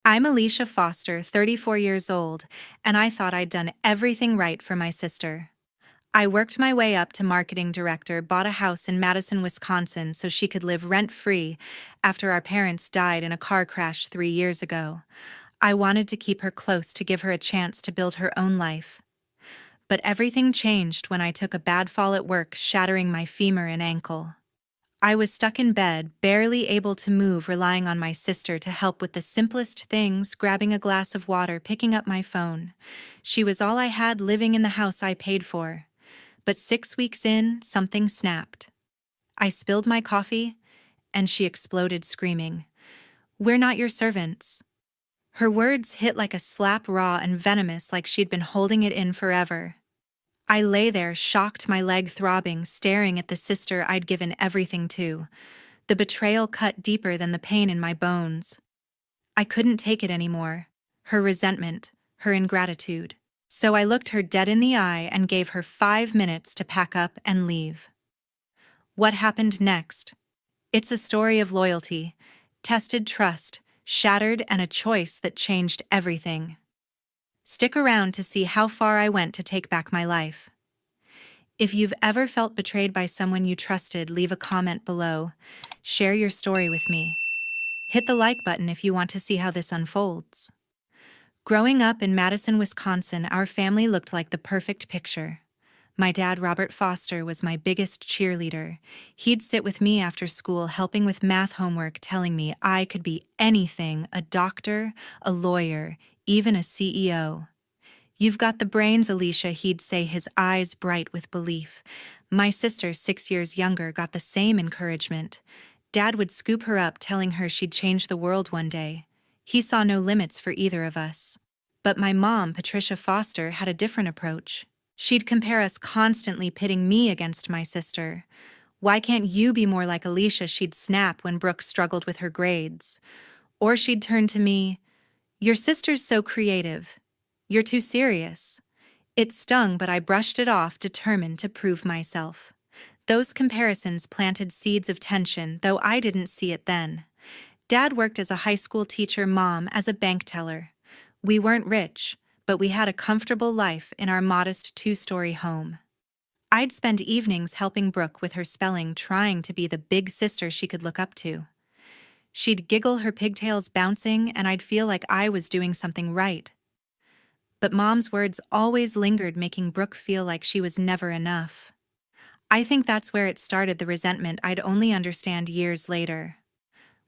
I'm Alicia Foster, 34 years old, and I thought I'd done everything right for my sister. I worked my way up to marketing director, bought a house in Madison, Wisconsin so she could live rent-free after our parents died in a car crash 3 years ago. I wanted to keep her close to give her a chance to build her own life. But everything changed when I took a bad fall at work, shattering my femur and ankle. I was stuck in bed, barely able to move, relying on my sister to help with the simplest things, grabbing a glass of water, picking up my phone. She was all I had living in the house I paid for. But 6 weeks in, something snapped. I spilled my coffee, and she exploded screaming, "We're not your servants." Her words hit like a slap, raw and venomous, like she'd been holding it in forever. I lay there, shocked, my leg throbbing, staring at the sister I'd given everything to. The betrayal cut deeper than the pain in my bones. I couldn't take it anymore. Her resentment, her ingratitude. So I looked her dead in the eye and gave her 5 minutes to pack up and leave. What happened next? It's a story of loyalty, tested trust, shattered, and a choice that changed everything. Stick around to see how far I went to take back my life. If you've ever felt betrayed by someone you trusted, leave a comment below. Share your story with me. Hit the like button if you want to see how this unfolds. Growing up in Madison, Wisconsin, our family looked like the perfect picture. My dad, Robert Foster, was my biggest cheerleader. He'd sit with me after school, helping with math homework, telling me I could be anything: a doctor, a lawyer, even a CEO. "You've got the brains, Alicia," he'd say, his eyes bright with belief. My sister, 6 years younger, got the same encouragement. Dad would scoop her up, telling her she'd change the world one day. He saw no limits for either of us. But my mom, Patricia Foster, had a different approach. She'd compare us, constantly pitting me against my sister. "Why can't you be more like Alicia?" she'd snap when Brooke struggled with her grades. Or she'd turn to me, "Your sister's so creative. You're too serious." It stung, but I brushed it off, determined to prove myself. Those comparisons planted seeds of tension, though I didn't see it then. Dad worked as a high school teacher, Mom as a bank teller. We weren't rich, but we had a comfortable life in our modest 2-story home. I'd spend evenings helping Brooke with her spelling, trying to be the big sister she could look up to. She'd giggle, her pigtails bouncing, and I'd feel like I was doing something right. But Mom's words always lingered, making Brooke feel like she was never enough. I think that's where it started, the resentment I'd only understand years later.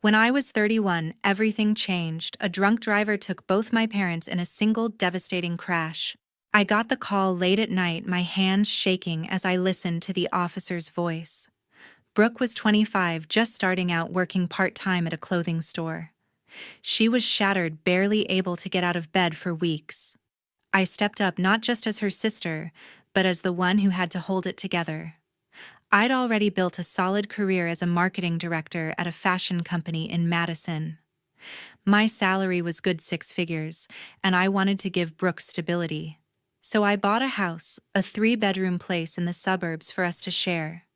When I was 31, everything changed. A drunk driver took both my parents in a single devastating crash. I got the call late at night, my hands shaking as I listened to the officer's voice. Brooke was 25, just starting out, working part-time at a clothing store. She was shattered, barely able to get out of bed for weeks. I stepped up, not just as her sister, but as the one who had to hold it together. I'd already built a solid career as a marketing director at a fashion company in Madison. My salary was good 6 figures, and I wanted to give Brooke stability. So I bought a house, a 3-bedroom place in the suburbs for us to share.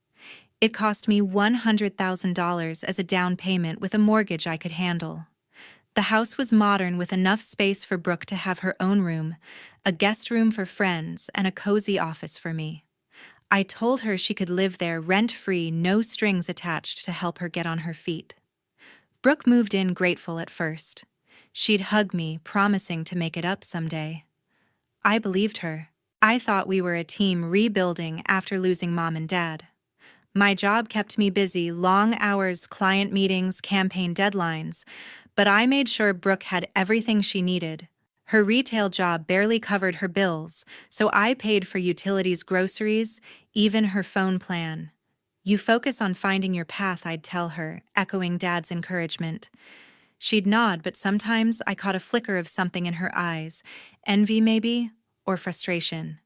It cost me $100,000 as a down payment, with a mortgage I could handle. The house was modern, with enough space for Brooke to have her own room, a guest room for friends, and a cozy office for me. I told her she could live there rent-free, no strings attached, to help her get on her feet. Brooke moved in grateful at first. She'd hug me, promising to make it up someday. I believed her. I thought we were a team rebuilding after losing Mom and Dad. My job kept me busy: long hours, client meetings, campaign deadlines, but I made sure Brooke had everything she needed. Her retail job barely covered her bills, so I paid for utilities, groceries, even her phone plan. "You focus on finding your path," I'd tell her, echoing Dad's encouragement. She'd nod, but sometimes I caught a flicker of something in her eyes, envy maybe, or frustration.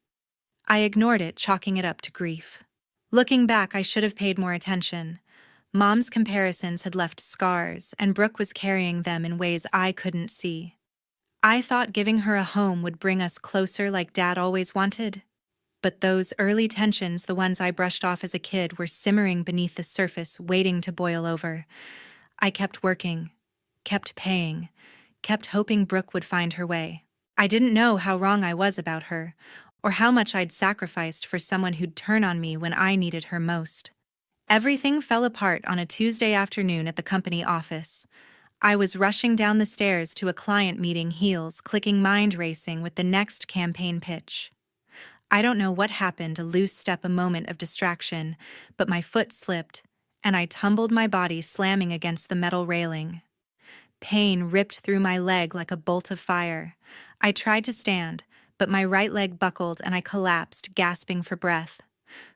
I ignored it, chalking it up to grief. Looking back, I should have paid more attention. Mom's comparisons had left scars, and Brooke was carrying them in ways I couldn't see. I thought giving her a home would bring us closer, like Dad always wanted. But those early tensions, the ones I brushed off as a kid, were simmering beneath the surface, waiting to boil over. I kept working, kept paying, kept hoping Brooke would find her way. I didn't know how wrong I was about her, or how much I'd sacrificed for someone who'd turn on me when I needed her most. Everything fell apart on a Tuesday afternoon at the company office. I was rushing down the stairs to a client meeting, heels clicking, mind racing with the next campaign pitch. I don't know what happened, a loose step, a moment of distraction, but my foot slipped, and I tumbled, my body slamming against the metal railing. Pain ripped through my leg like a bolt of fire. I tried to stand, but my right leg buckled and I collapsed, gasping for breath.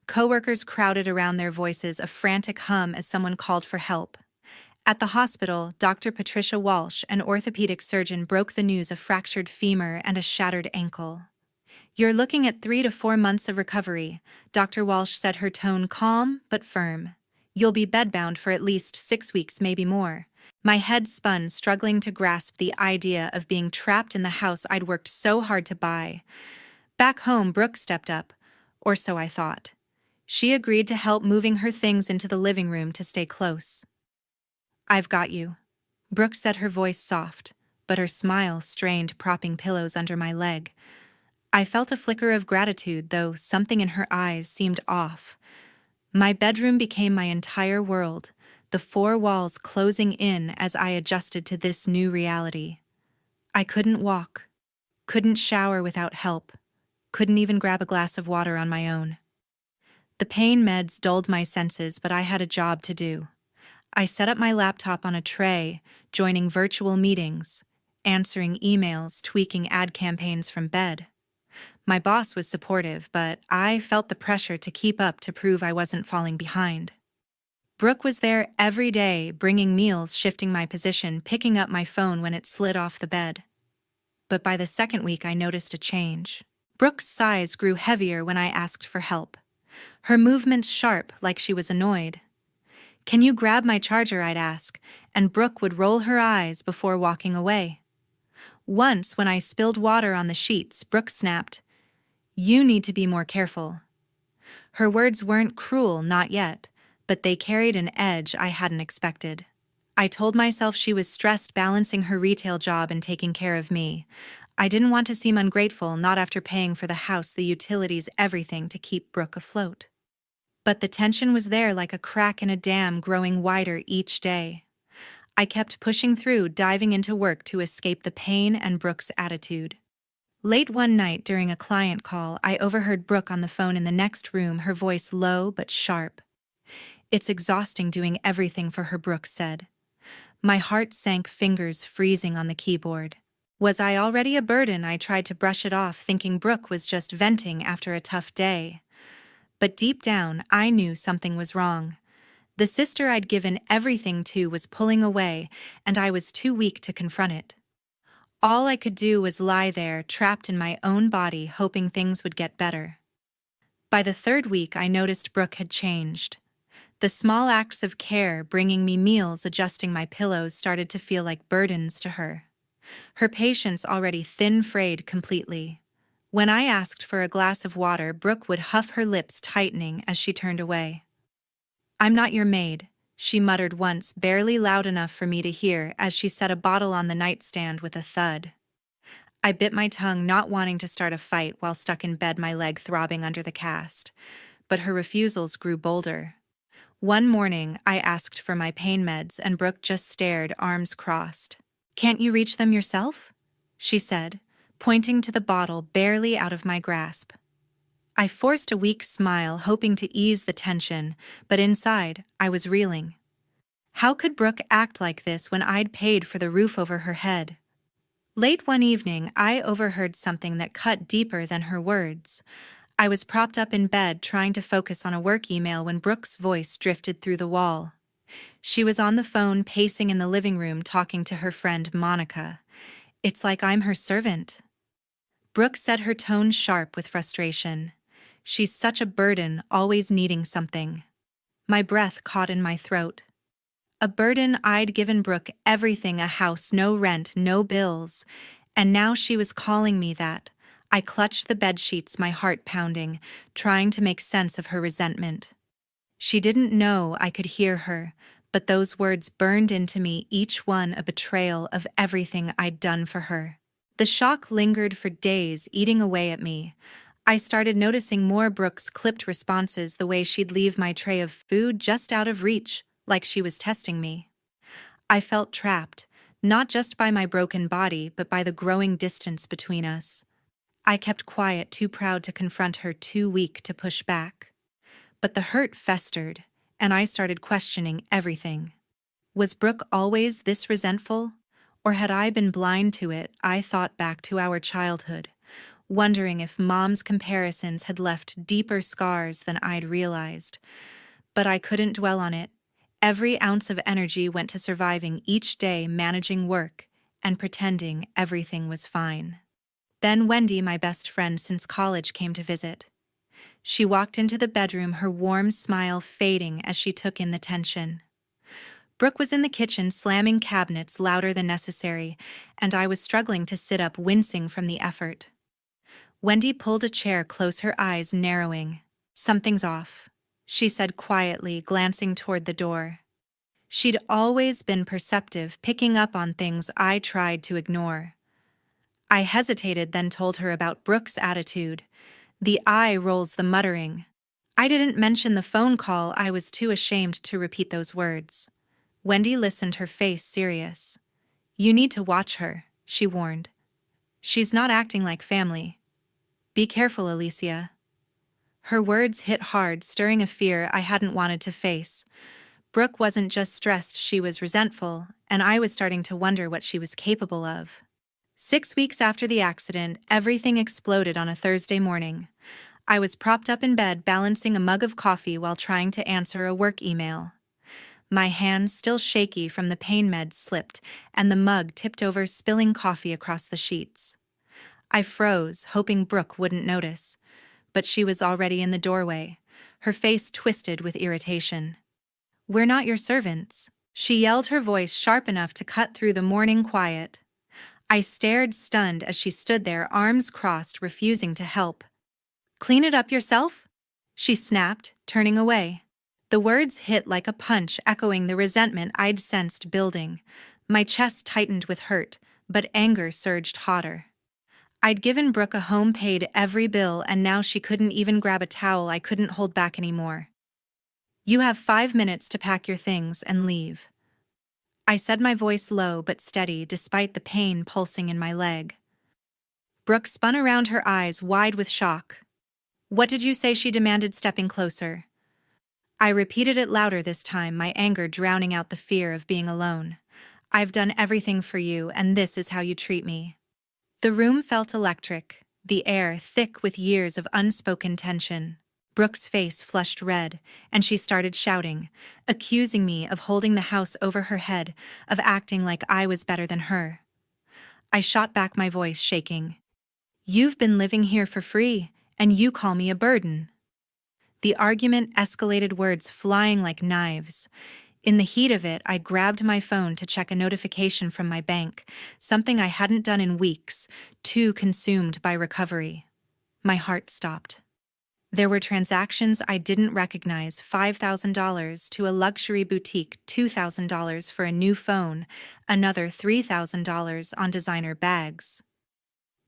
Coworkers crowded around, their voices a frantic hum as someone called for help. At the hospital, Dr. Patricia Walsh, an orthopedic surgeon, broke the news: a fractured femur and a shattered ankle. "You're looking at 3 to 4 months of recovery," Dr. Walsh said, her tone calm but firm. "You'll be bedbound for at least 6 weeks, maybe more." My head spun, struggling to grasp the idea of being trapped in the house I'd worked so hard to buy. Back home, Brooke stepped up, or so I thought. She agreed to help, moving her things into the living room to stay close. "I've got you," Brooke said, her voice soft, but her smile strained, propping pillows under my leg. I felt a flicker of gratitude, though something in her eyes seemed off. My bedroom became my entire world, the four walls closing in as I adjusted to this new reality. I couldn't walk, couldn't shower without help, couldn't even grab a glass of water on my own. The pain meds dulled my senses, but I had a job to do. I set up my laptop on a tray, joining virtual meetings, answering emails, tweaking ad campaigns from bed. My boss was supportive, but I felt the pressure to keep up, to prove I wasn't falling behind. Brooke was there every day, bringing meals, shifting my position, picking up my phone when it slid off the bed. But by the second week, I noticed a change. Brooke's sighs grew heavier when I asked for help. Her movements sharp, like she was annoyed. "Can you grab my charger?" I'd ask, and Brooke would roll her eyes before walking away. Once, when I spilled water on the sheets, Brooke snapped, "You need to be more careful." Her words weren't cruel, not yet, but they carried an edge I hadn't expected. I told myself she was stressed, balancing her retail job and taking care of me. I didn't want to seem ungrateful, not after paying for the house, the utilities, everything to keep Brooke afloat. But the tension was there, like a crack in a dam, growing wider each day. I kept pushing through, diving into work to escape the pain and Brooke's attitude. Late one night during a client call, I overheard Brooke on the phone in the next room, her voice low but sharp. "It's exhausting doing everything for her," Brooke said. My heart sank, fingers freezing on the keyboard. Was I already a burden? I tried to brush it off, thinking Brooke was just venting after a tough day. But deep down, I knew something was wrong. The sister I'd given everything to was pulling away, and I was too weak to confront it. All I could do was lie there, trapped in my own body, hoping things would get better. By the third week, I noticed Brooke had changed. The small acts of care, bringing me meals, adjusting my pillows, started to feel like burdens to her. Her patience, already thin, frayed completely. When I asked for a glass of water, Brooke would huff, her lips tightening as she turned away. "I'm not your maid," she muttered once, barely loud enough for me to hear, as she set a bottle on the nightstand with a thud. I bit my tongue, not wanting to start a fight while stuck in bed, my leg throbbing under the cast. But her refusals grew bolder. One morning, I asked for my pain meds, and Brooke just stared, arms crossed. "Can't you reach them yourself?" she said, pointing to the bottle barely out of my grasp. I forced a weak smile, hoping to ease the tension, but inside, I was reeling. How could Brooke act like this when I'd paid for the roof over her head? Late one evening, I overheard something that cut deeper than her words. I was propped up in bed, trying to focus on a work email, when Brooke's voice drifted through the wall. She was on the phone, pacing in the living room, talking to her friend Monica. "It's like I'm her servant." Brooke said, her tone sharp with frustration. "She's such a burden, always needing something." My breath caught in my throat. A burden? I'd given Brooke everything: a house, no rent, no bills. And now she was calling me that. I clutched the bedsheets, my heart pounding, trying to make sense of her resentment. She didn't know I could hear her, but those words burned into me, each one a betrayal of everything I'd done for her. The shock lingered for days, eating away at me. I started noticing more Brooke's clipped responses, the way she'd leave my tray of food just out of reach, like she was testing me. I felt trapped, not just by my broken body, but by the growing distance between us. I kept quiet, too proud to confront her, too weak to push back. But the hurt festered, and I started questioning everything. Was Brooke always this resentful? Or had I been blind to it? I thought back to our childhood, wondering if Mom's comparisons had left deeper scars than I'd realized. But I couldn't dwell on it. Every ounce of energy went to surviving each day, managing work, and pretending everything was fine. Then Wendy, my best friend since college, came to visit. She walked into the bedroom, her warm smile fading as she took in the tension. Brooke was in the kitchen, slamming cabinets louder than necessary, and I was struggling to sit up, wincing from the effort. Wendy pulled a chair close, her eyes narrowing. "Something's off," she said quietly, glancing toward the door. She'd always been perceptive, picking up on things I tried to ignore. I hesitated, then told her about Brooke's attitude. The eye rolls, the muttering. I didn't mention the phone call. I was too ashamed to repeat those words. Wendy listened, her face serious. "You need to watch her," she warned. "She's not acting like family. Be careful, Alicia." Her words hit hard, stirring a fear I hadn't wanted to face. Brooke wasn't just stressed, she was resentful, and I was starting to wonder what she was capable of. 6 weeks after the accident, everything exploded on a Thursday morning. I was propped up in bed, balancing a mug of coffee while trying to answer a work email. My hands, still shaky from the pain meds, slipped, and the mug tipped over, spilling coffee across the sheets. I froze, hoping Brooke wouldn't notice, but she was already in the doorway, her face twisted with irritation. "We're not your servants," she yelled, her voice sharp enough to cut through the morning quiet. I stared, stunned, as she stood there, arms crossed, refusing to help. "Clean it up yourself?" she snapped, turning away. The words hit like a punch, echoing the resentment I'd sensed building. My chest tightened with hurt, but anger surged hotter. I'd given Brooke a home, paid every bill, and now she couldn't even grab a towel. I couldn't hold back anymore. "You have 5 minutes to pack your things and leave," I said, my voice low but steady despite the pain pulsing in my leg. Brooke spun around, her eyes wide with shock. "What did you say?" she demanded, stepping closer. I repeated it louder this time, my anger drowning out the fear of being alone. "I've done everything for you, and this is how you treat me." The room felt electric, the air thick with years of unspoken tension. Brooke's face flushed red, and she started shouting, accusing me of holding the house over her head, of acting like I was better than her. I shot back, my voice shaking. "You've been living here for free, and you call me a burden." The argument escalated, words flying like knives. In the heat of it, I grabbed my phone to check a notification from my bank, something I hadn't done in weeks, too consumed by recovery. My heart stopped. There were transactions I didn't recognize: $5,000 to a luxury boutique, $2,000 for a new phone, another $3,000 on designer bags.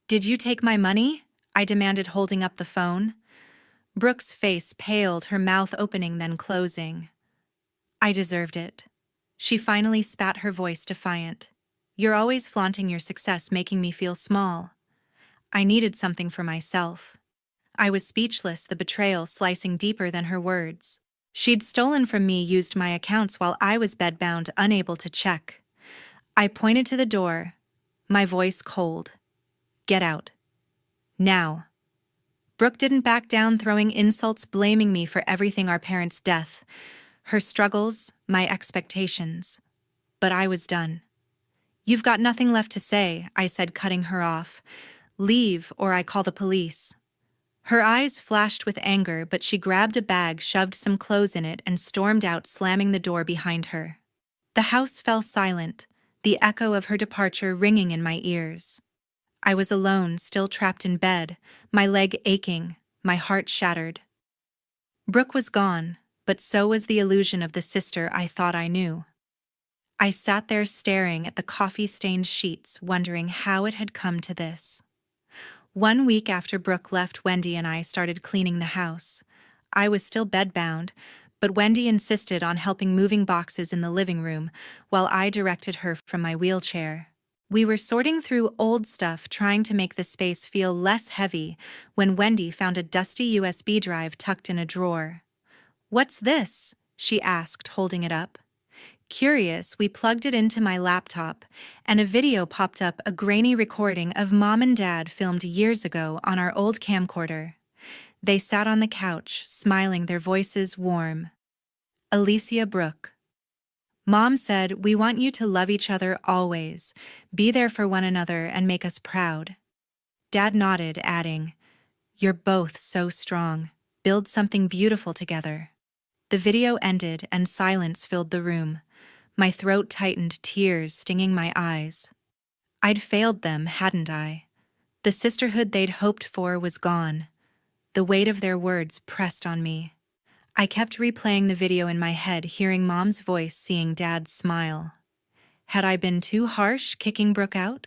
"Did you take my money?" I demanded, holding up the phone. Brooke's face paled, her mouth opening then closing. "I deserved it." She finally spat, her voice defiant. "You're always flaunting your success, making me feel small." I needed something for myself. I was speechless, the betrayal slicing deeper than her words. She'd stolen from me, used my accounts while I was bedbound, unable to check. I pointed to the door, my voice cold. "Get out. Now." Brooke didn't back down, throwing insults, blaming me for everything: our parents' death, her struggles, my expectations. But I was done. "You've got nothing left to say," I said, cutting her off. "Leave, or I call the police." Her eyes flashed with anger, but she grabbed a bag, shoved some clothes in it, and stormed out, slamming the door behind her. The house fell silent, the echo of her departure ringing in my ears. I was alone, still trapped in bed, my leg aching, my heart shattered. Brooke was gone, but so was the illusion of the sister I thought I knew. I sat there staring at the coffee-stained sheets, wondering how it had come to this. 1 week after Brooke left, Wendy and I started cleaning the house. I was still bedbound, but Wendy insisted on helping moving boxes in the living room while I directed her from my wheelchair. We were sorting through old stuff, trying to make the space feel less heavy, when Wendy found a dusty USB drive tucked in a drawer. "What's this?" she asked, holding it up. Curious, we plugged it into my laptop, and a video popped up, a grainy recording of Mom and Dad filmed years ago on our old camcorder. They sat on the couch, smiling, their voices warm. Alicia, Brooke. Mom said, "We want you to love each other always, be there for one another, and make us proud." Dad nodded, adding, "You're both so strong. Build something beautiful together." The video ended and silence filled the room. My throat tightened, tears stinging my eyes. I'd failed them, hadn't I? The sisterhood they'd hoped for was gone. The weight of their words pressed on me. I kept replaying the video in my head, hearing Mom's voice, seeing Dad's smile. Had I been too harsh, kicking Brooke out?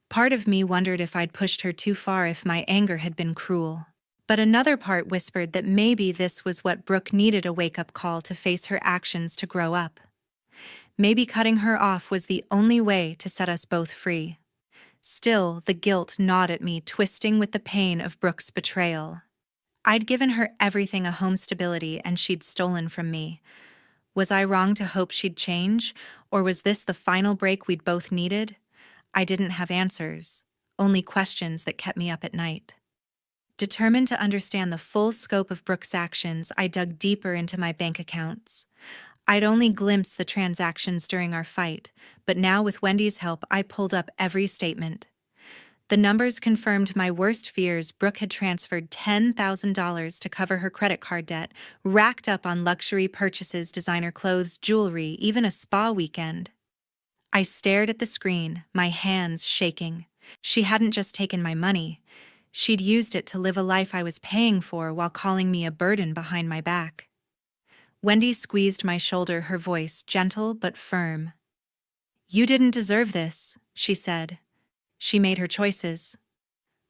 Part of me wondered if I'd pushed her too far, if my anger had been cruel. But another part whispered that maybe this was what Brooke needed, a wake-up call to face her actions, to grow up. Maybe cutting her off was the only way to set us both free. Still, the guilt gnawed at me, twisting with the pain of Brooke's betrayal. I'd given her everything, a home, stability, and she'd stolen from me. Was I wrong to hope she'd change, or was this the final break we'd both needed? I didn't have answers, only questions that kept me up at night. Determined to understand the full scope of Brooke's actions, I dug deeper into my bank accounts. I'd only glimpsed the transactions during our fight, but now with Wendy's help, I pulled up every statement. The numbers confirmed my worst fears. Brooke had transferred $10,000 to cover her credit card debt, racked up on luxury purchases, designer clothes, jewelry, even a spa weekend. I stared at the screen, my hands shaking. She hadn't just taken my money. She'd used it to live a life I was paying for while calling me a burden behind my back. Wendy squeezed my shoulder, her voice gentle but firm. "You didn't deserve this," she said. "She made her choices."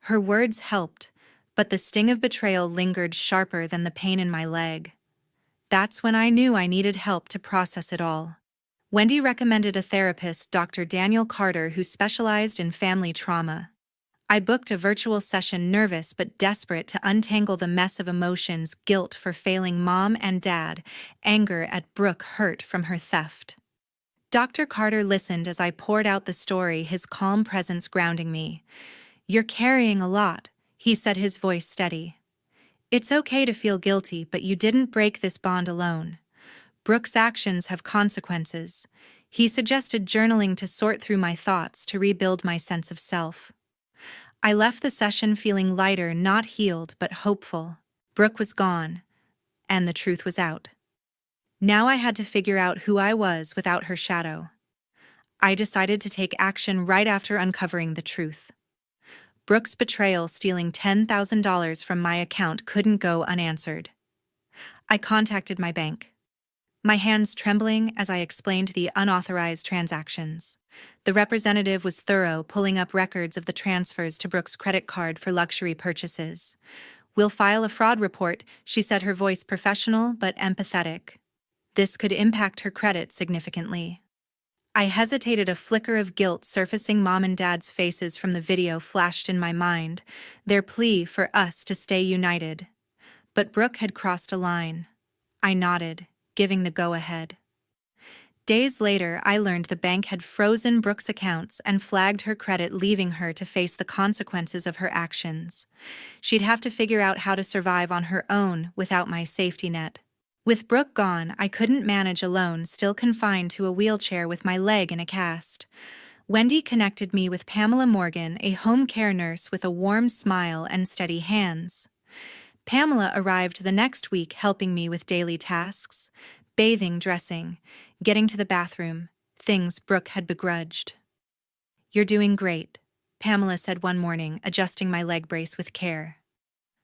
Her words helped, but the sting of betrayal lingered, sharper than the pain in my leg. That's when I knew I needed help to process it all. Wendy recommended a therapist, Dr. Daniel Carter, who specialized in family trauma. I booked a virtual session, nervous but desperate to untangle the mess of emotions: guilt for failing Mom and Dad, anger at Brooke, hurt from her theft. Dr. Carter listened as I poured out the story, his calm presence grounding me. "You're carrying a lot," he said, his voice steady. "It's okay to feel guilty, but you didn't break this bond alone. Brooke's actions have consequences." He suggested journaling to sort through my thoughts, to rebuild my sense of self. I left the session feeling lighter, not healed, but hopeful. Brooke was gone, and the truth was out. Now I had to figure out who I was without her shadow. I decided to take action right after uncovering the truth. Brooke's betrayal, stealing $10,000 from my account, couldn't go unanswered. I contacted my bank, my hands trembling as I explained the unauthorized transactions. The representative was thorough, pulling up records of the transfers to Brooke's credit card for luxury purchases. "We'll file a fraud report," she said, her voice professional but empathetic. This could impact her credit significantly. I hesitated, a flicker of guilt surfacing. Mom and Dad's faces from the video flashed in my mind, their plea for us to stay united. But Brooke had crossed a line. I nodded, giving the go-ahead. Days later, I learned the bank had frozen Brooke's accounts and flagged her credit, leaving her to face the consequences of her actions. She'd have to figure out how to survive on her own without my safety net. With Brooke gone, I couldn't manage alone, still confined to a wheelchair with my leg in a cast. Wendy connected me with Pamela Morgan, a home care nurse with a warm smile and steady hands. Pamela arrived the next week, helping me with daily tasks: bathing, dressing, getting to the bathroom, things Brooke had begrudged. "You're doing great," Pamela said one morning, adjusting my leg brace with care.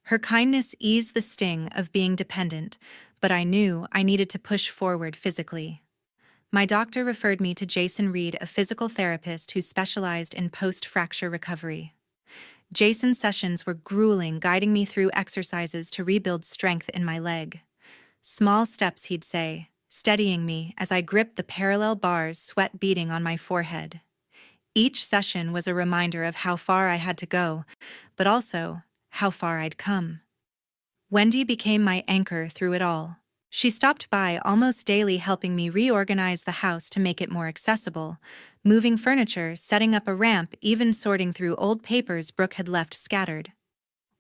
Her kindness eased the sting of being dependent, but I knew I needed to push forward physically. My doctor referred me to Jason Reed, a physical therapist who specialized in post-fracture recovery. Jason's sessions were grueling, guiding me through exercises to rebuild strength in my leg. Small steps, he'd say, steadying me as I gripped the parallel bars, sweat beading on my forehead. Each session was a reminder of how far I had to go, but also how far I'd come. Wendy became my anchor through it all. She stopped by almost daily, helping me reorganize the house to make it more accessible, moving furniture, setting up a ramp, even sorting through old papers Brooke had left scattered.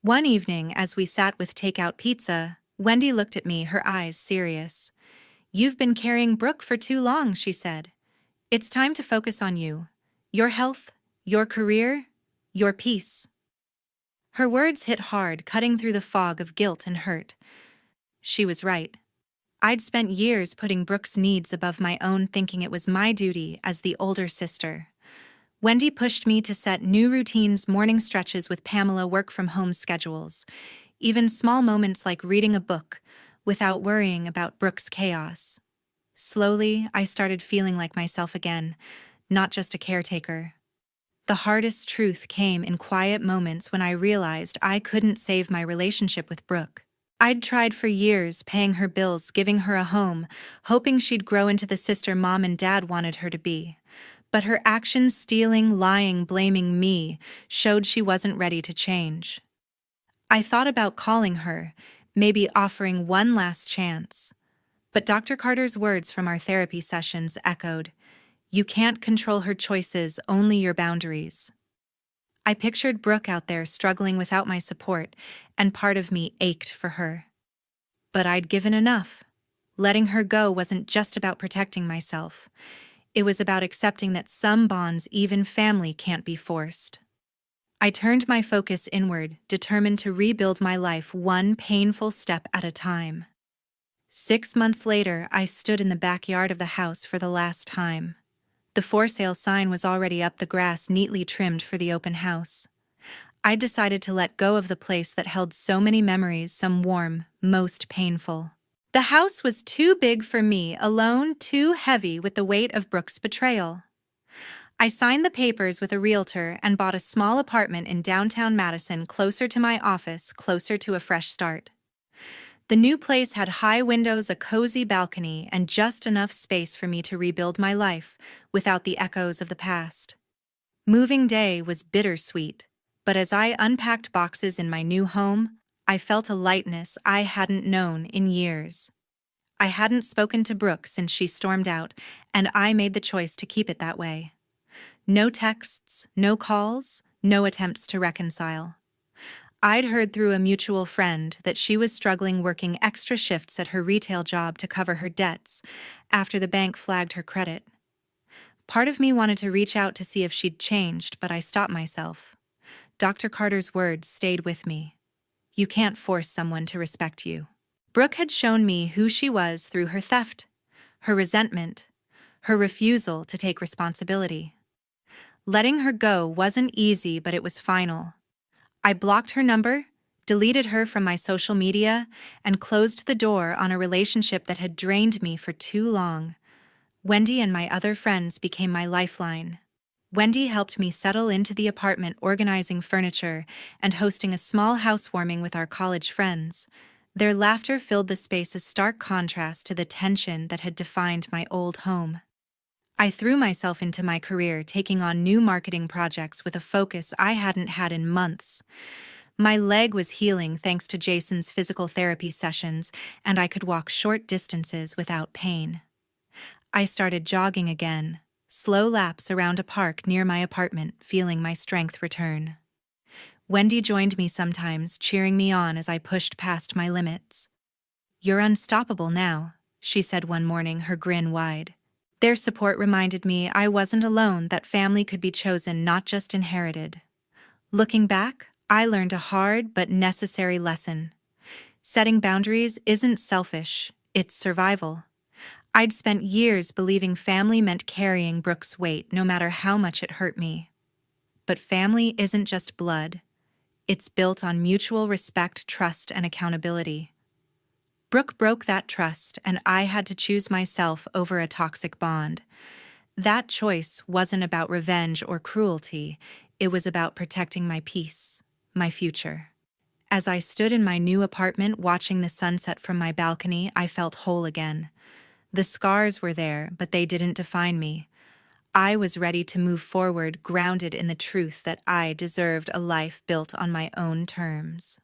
One evening, as we sat with takeout pizza, Wendy looked at me, her eyes serious. "You've been carrying Brooke for too long," she said. "It's time to focus on you. Your health, your career, your peace." Her words hit hard, cutting through the fog of guilt and hurt. She was right. I'd spent years putting Brooke's needs above my own, thinking it was my duty as the older sister. Wendy pushed me to set new routines, morning stretches with Pamela, work-from-home schedules, even small moments like reading a book, without worrying about Brooke's chaos. Slowly, I started feeling like myself again, not just a caretaker. The hardest truth came in quiet moments when I realized I couldn't save my relationship with Brooke. I'd tried for years, paying her bills, giving her a home, hoping she'd grow into the sister Mom and Dad wanted her to be. But her actions, stealing, lying, blaming me, showed she wasn't ready to change. I thought about calling her, maybe offering one last chance. But Dr. Carter's words from our therapy sessions echoed, "You can't control her choices, only your boundaries." I pictured Brooke out there struggling without my support, and part of me ached for her. But I'd given enough. Letting her go wasn't just about protecting myself. It was about accepting that some bonds, even family, can't be forced. I turned my focus inward, determined to rebuild my life one painful step at a time. 6 months later, I stood in the backyard of the house for the last time. The for sale sign was already up, the grass neatly trimmed for the open house. I decided to let go of the place that held so many memories, some warm, most painful. The house was too big for me alone, too heavy with the weight of Brooke's betrayal. I signed the papers with a realtor and bought a small apartment in downtown Madison, closer to my office, closer to a fresh start. The new place had high windows, a cozy balcony, and just enough space for me to rebuild my life without the echoes of the past. Moving day was bittersweet, but as I unpacked boxes in my new home, I felt a lightness I hadn't known in years. I hadn't spoken to Brooke since she stormed out, and I made the choice to keep it that way. No texts, no calls, no attempts to reconcile. I'd heard through a mutual friend that she was struggling, working extra shifts at her retail job to cover her debts after the bank flagged her credit. Part of me wanted to reach out to see if she'd changed, but I stopped myself. Dr. Carter's words stayed with me. You can't force someone to respect you. Brooke had shown me who she was through her theft, her resentment, her refusal to take responsibility. Letting her go wasn't easy, but it was final. I blocked her number, deleted her from my social media, and closed the door on a relationship that had drained me for too long. Wendy and my other friends became my lifeline. Wendy helped me settle into the apartment, organizing furniture and hosting a small housewarming with our college friends. Their laughter filled the space, a stark contrast to the tension that had defined my old home. I threw myself into my career, taking on new marketing projects with a focus I hadn't had in months. My leg was healing thanks to Jason's physical therapy sessions, and I could walk short distances without pain. I started jogging again, slow laps around a park near my apartment, feeling my strength return. Wendy joined me sometimes, cheering me on as I pushed past my limits. "You're unstoppable now," she said one morning, her grin wide. Their support reminded me I wasn't alone, that family could be chosen, not just inherited. Looking back, I learned a hard but necessary lesson. Setting boundaries isn't selfish, it's survival. I'd spent years believing family meant carrying Brooke's weight, no matter how much it hurt me. But family isn't just blood. It's built on mutual respect, trust, and accountability. Brooke broke that trust, and I had to choose myself over a toxic bond. That choice wasn't about revenge or cruelty, it was about protecting my peace, my future. As I stood in my new apartment watching the sunset from my balcony, I felt whole again. The scars were there, but they didn't define me. I was ready to move forward, grounded in the truth that I deserved a life built on my own terms.